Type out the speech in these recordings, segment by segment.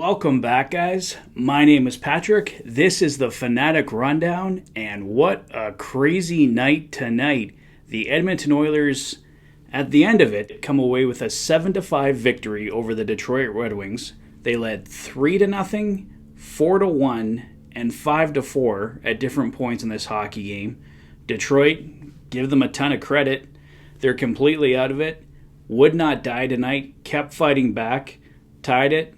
Welcome back, guys. My name is Patrick. This is the Fanatic Rundown, and what a crazy night tonight. The Edmonton Oilers, at the end of it, come away with a 7-5 victory over the Detroit Red Wings. They led 3-0, 4-1, and 5-4 at different points in this hockey game. Detroit, give them a ton of credit. They're completely out of it. Would not die tonight, kept fighting back, tied it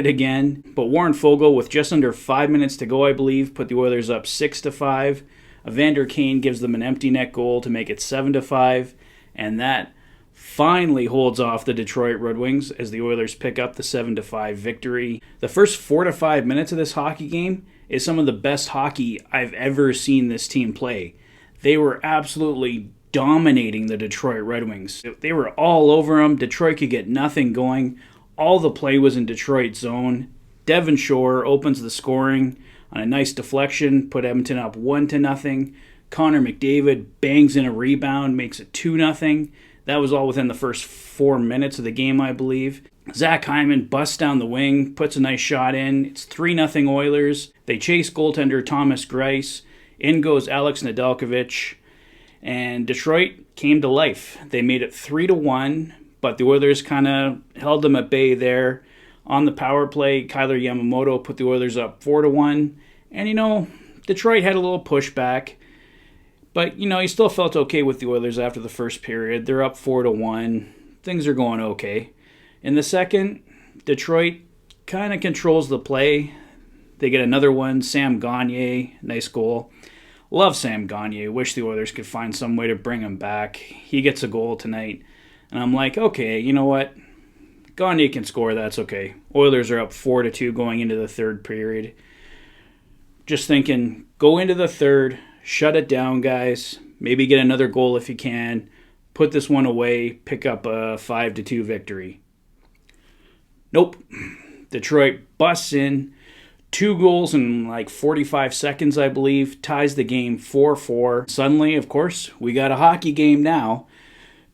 again. But Warren Foegele, with just under 5 minutes to go, I believe, put the Oilers up 6-5. Evander Kane gives them an empty net goal to make it 7-5. And that finally holds off the Detroit Red Wings as the Oilers pick up the 7-5 victory. The first 4 to 5 minutes of this hockey game is some of the best hockey I've ever seen this team play. They were absolutely dominating the Detroit Red Wings. They were all over them. Detroit could get nothing going. All the play was in Detroit's zone. Devon Shore opens the scoring on a nice deflection, put Edmonton up 1-0. Connor McDavid bangs in a rebound, makes it 2-0. That was all within the first 4 minutes of the game, I believe. Zach Hyman busts down the wing, puts a nice shot in. It's 3-0 Oilers. They chase goaltender Thomas Greiss. In goes Alex Nedeljkovic. And Detroit came to life. They made it 3-1, but the Oilers kind of held them at bay there. On the power play, Kyler Yamamoto put the Oilers up 4-1. And, Detroit had a little pushback. But, you still felt okay with the Oilers after the first period. They're up 4-1. Things are going okay. In the second, Detroit kind of controls the play. They get another one. Sam Gagne, nice goal. Love Sam Gagne. Wish the Oilers could find some way to bring him back. He gets a goal tonight. And I'm like, okay, you know what? Gagne can score. That's okay. Oilers are up 4-2 going into the third period. Just thinking, go into the third. Shut it down, guys. Maybe get another goal if you can. Put this one away. Pick up a 5-2 victory. Nope. Detroit busts in. 2 goals in like 45 seconds, I believe. Ties the game 4-4. Suddenly, of course, we got a hockey game now.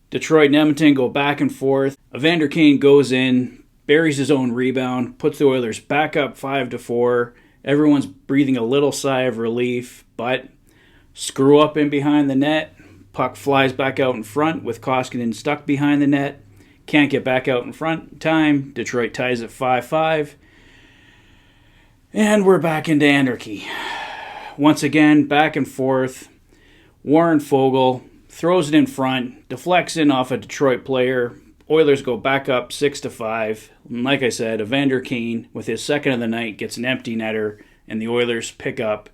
Detroit and Edmonton go back and forth. Evander Kane goes in, buries his own rebound, puts the Oilers back up 5-4. Everyone's breathing a little sigh of relief, but screw up in behind the net. Puck flies back out in front with Koskinen stuck behind the net. Can't get back out in front in time. Detroit ties at 5-5. And we're back into anarchy. Once again, back and forth. Warren Foegele throws it in front, deflects in off a Detroit player. Oilers go back up 6-5. And like I said, Evander Kane, with his second of the night, gets an empty netter, and the Oilers pick up,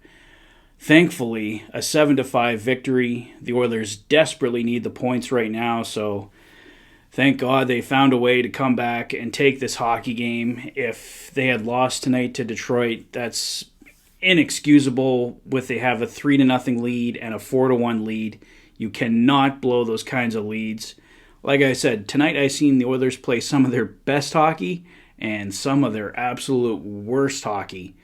thankfully, a 7-5 victory. The Oilers desperately need the points right now, so thank God they found a way to come back and take this hockey game. If they had lost tonight to Detroit, that's inexcusable. They have a 3-0 lead and a 4-1 lead. You cannot blow those kinds of leads. Like I said, tonight I seen the Oilers play some of their best hockey and some of their absolute worst hockey.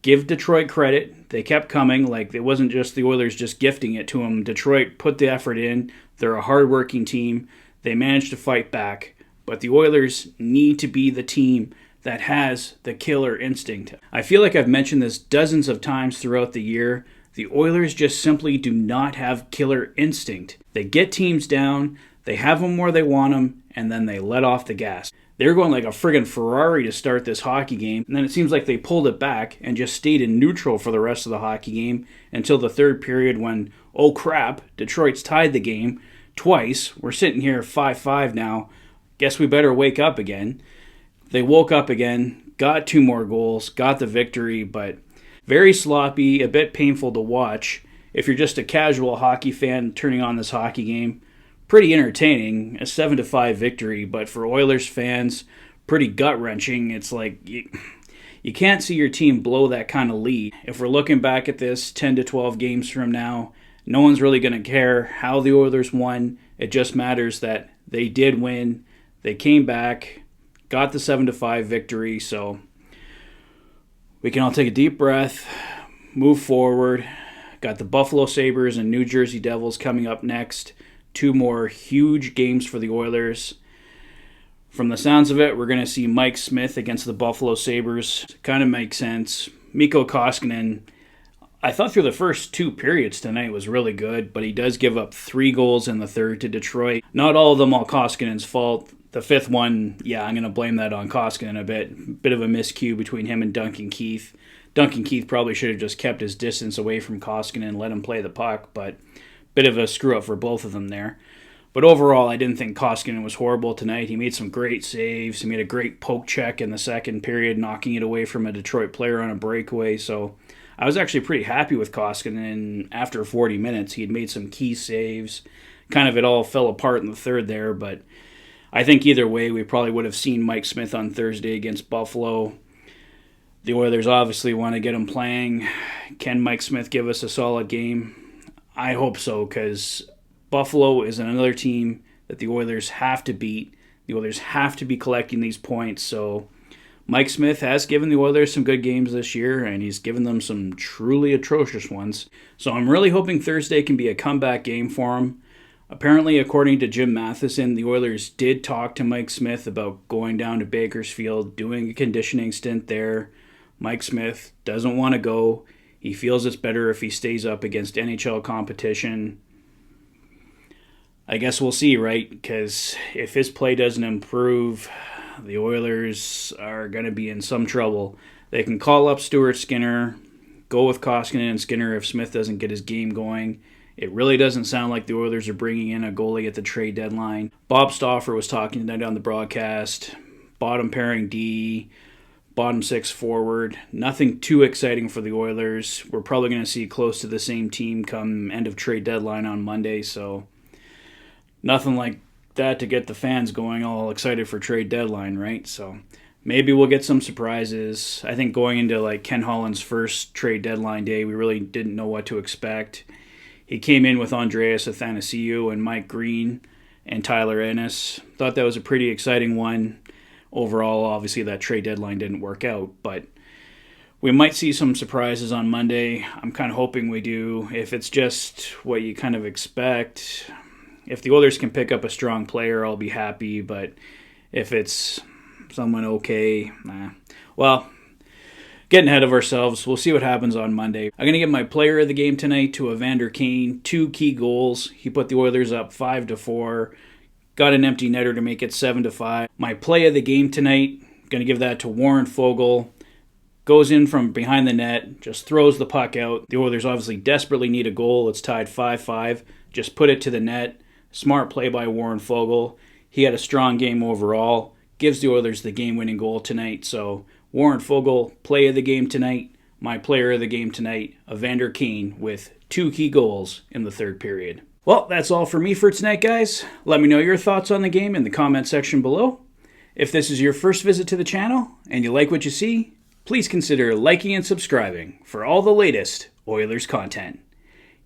Give Detroit credit. They kept coming. Like, it wasn't just the Oilers just gifting it to them. Detroit put the effort in. They're a hard-working team. They managed to fight back. But the Oilers need to be the team that has the killer instinct. I feel like I've mentioned this dozens of times throughout the year. The Oilers just simply do not have killer instinct. They get teams down, they have them where they want them, and then they let off the gas. They're going like a friggin' Ferrari to start this hockey game, and then it seems like they pulled it back and just stayed in neutral for the rest of the hockey game until the third period when, oh crap, Detroit's tied the game twice. We're sitting here 5-5 now. Guess we better wake up again. They woke up again, got 2 more goals, got the victory, but very sloppy, a bit painful to watch. If you're just a casual hockey fan turning on this hockey game, pretty entertaining, a 7-5 victory, but for Oilers fans, pretty gut-wrenching. It's like you can't see your team blow that kind of lead. If we're looking back at this 10 to 12 games from now, no one's really going to care how the Oilers won. It just matters that they did win. They came back, got the 7-5 victory, so we can all take a deep breath, move forward. Got the Buffalo Sabres and New Jersey Devils coming up next. 2 more huge games for the Oilers. From the sounds of it, we're going to see Mike Smith against the Buffalo Sabres. Kind of makes sense. Mikko Koskinen, I thought through the first 2 periods tonight was really good, but he does give up 3 goals in the third to Detroit. Not all of them all Koskinen's fault. The 5th one, yeah, I'm going to blame that on Koskinen a bit. Bit of a miscue between him and Duncan Keith. Duncan Keith probably should have just kept his distance away from Koskinen and let him play the puck, but bit of a screw-up for both of them there. But overall, I didn't think Koskinen was horrible tonight. He made some great saves. He made a great poke check in the second period, knocking it away from a Detroit player on a breakaway. So I was actually pretty happy with Koskinen. After 40 minutes, he had made some key saves. Kind of it all fell apart in the third there, but I think either way, we probably would have seen Mike Smith on Thursday against Buffalo. The Oilers obviously want to get him playing. Can Mike Smith give us a solid game? I hope so, because Buffalo is another team that the Oilers have to beat. The Oilers have to be collecting these points. So Mike Smith has given the Oilers some good games this year, and he's given them some truly atrocious ones. So I'm really hoping Thursday can be a comeback game for him. Apparently, according to Jim Matheson, the Oilers did talk to Mike Smith about going down to Bakersfield, doing a conditioning stint there. Mike Smith doesn't want to go. He feels it's better if he stays up against NHL competition. I guess we'll see, right? Because if his play doesn't improve, the Oilers are going to be in some trouble. They can call up Stuart Skinner, go with Koskinen and Skinner if Smith doesn't get his game going. It really doesn't sound like the Oilers are bringing in a goalie at the trade deadline. Bob Stauffer was talking tonight on the broadcast. Bottom pairing D, bottom 6 forward. Nothing too exciting for the Oilers. We're probably going to see close to the same team come end of trade deadline on Monday, so nothing like that to get the fans going all excited for trade deadline, right? So maybe we'll get some surprises. I think going into like Ken Holland's first trade deadline day, we really didn't know what to expect. He came in with Andreas Athanasiou and Mike Green and Tyler Ennis. Thought that was a pretty exciting one. Overall, obviously that trade deadline didn't work out, but we might see some surprises on Monday. I'm kind of hoping we do. If it's just what you kind of expect, if the Oilers can pick up a strong player, I'll be happy. But if it's someone okay, well, getting ahead of ourselves. We'll see what happens on Monday. I'm going to give my player of the game tonight to Evander Kane. 2 key goals. He put the Oilers up 5-4. Got an empty netter to make it 7-5. My play of the game tonight, going to give that to Warren Foegele. Goes in from behind the net, just throws the puck out. The Oilers obviously desperately need a goal. It's tied 5-5. Just put it to the net. Smart play by Warren Foegele. He had a strong game overall. Gives the Oilers the game-winning goal tonight. So Warren Foegele, play of the game tonight. My player of the game tonight, Evander Kane, with 2 key goals in the third period. Well, that's all for me for tonight, guys. Let me know your thoughts on the game in the comment section below. If this is your first visit to the channel and you like what you see, please consider liking and subscribing for all the latest Oilers content.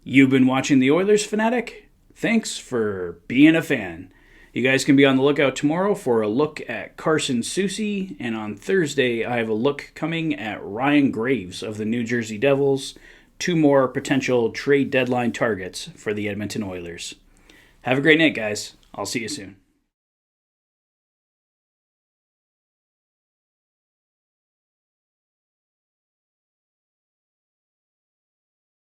You've been watching the Oilers Fanatic. Thanks for being a fan. You guys can be on the lookout tomorrow for a look at Carson Soucy, and on Thursday I have a look coming at Ryan Graves of the New Jersey Devils. 2 more potential trade deadline targets for the Edmonton Oilers. Have a great night, guys. I'll see you soon.